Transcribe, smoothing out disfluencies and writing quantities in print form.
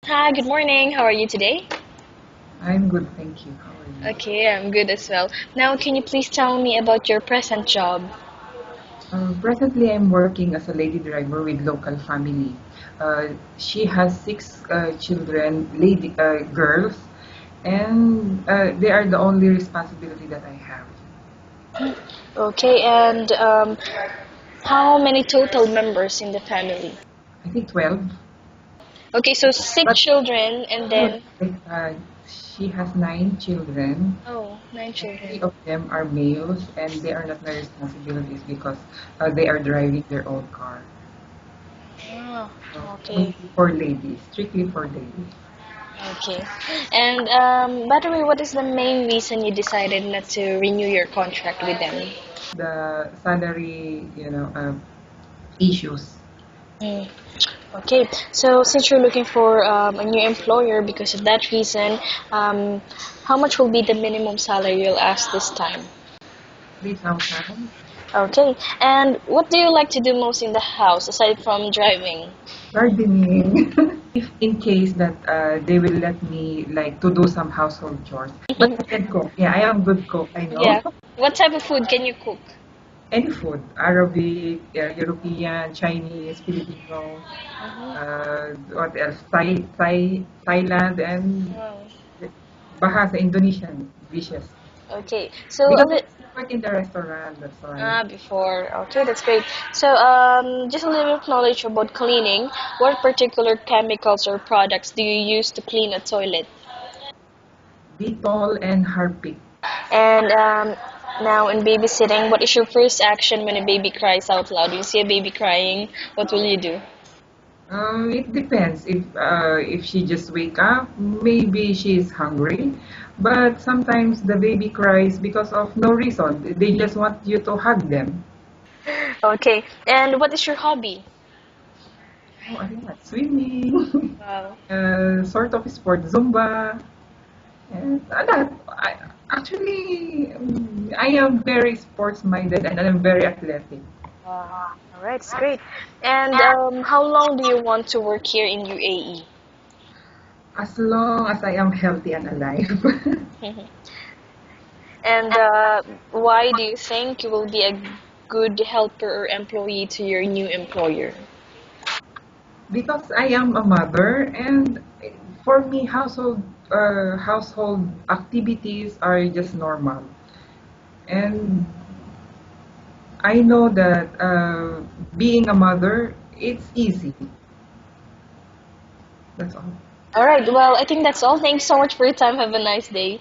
Hi, good morning. How are you today? I'm good, thank you. How are you? Okay, I'm good as well. Now, can you please tell me about your present job? Presently, I'm working as a lady driver with local family. She has six children, lady girls, and they are the only responsibility that I have. Okay, and how many total members in the family? I think 12, Okay, so six but children and no, then, she has nine children, oh, nine and children. three of them are males, and they are not my responsibilities because they are driving their own car. Ah, So okay, only for ladies, strictly for ladies. okay. And by the way, what is the main reason you decided not to renew your contract with them? The salary, issues. Mm. Okay, so since you're looking for a new employer because of that reason, um, how much will be the minimum salary you'll ask this time? 3,000. Okay, and what do you like to do most in the house aside from driving? Gardening. If in case that they will let me like to do some household chores, but I can cook. Yeah, I am good cook. I know. Yeah. What type of food can you cook? Any food, Arabic, European, Chinese, Filipino, Mhm. what else? Thailand, and Wow. Bahasa Indonesian dishes. Okay, so a Because I li used to work in the restaurant, that's why. before. Okay, that's great. So just a little knowledge about cleaning. What particular chemicals or products do you use to clean a toilet? Dettol and Harpic. And now in babysitting, what is your first action when a baby cries out loud? You see a baby crying, what will you do? It depends. If she just wake up, maybe she is hungry. But sometimes the baby cries because of no reason. They just want you to hug them. Okay, and what is your hobby? Oh, I like swimming, Wow. sort of sport, Zumba, and a lot. Actually, I am very sports minded and I am very athletic. Wow. All right, it's great. And how long do you want to work here in UAE? As long as I am healthy and alive. And why do you think you will be a good helper or employee to your new employer? Because I am a mother, and for me, household activities are just normal. And I know that being a mother, it's easy. That's all. All right, well, I think that's all. Thanks so much for your time. Have a nice day.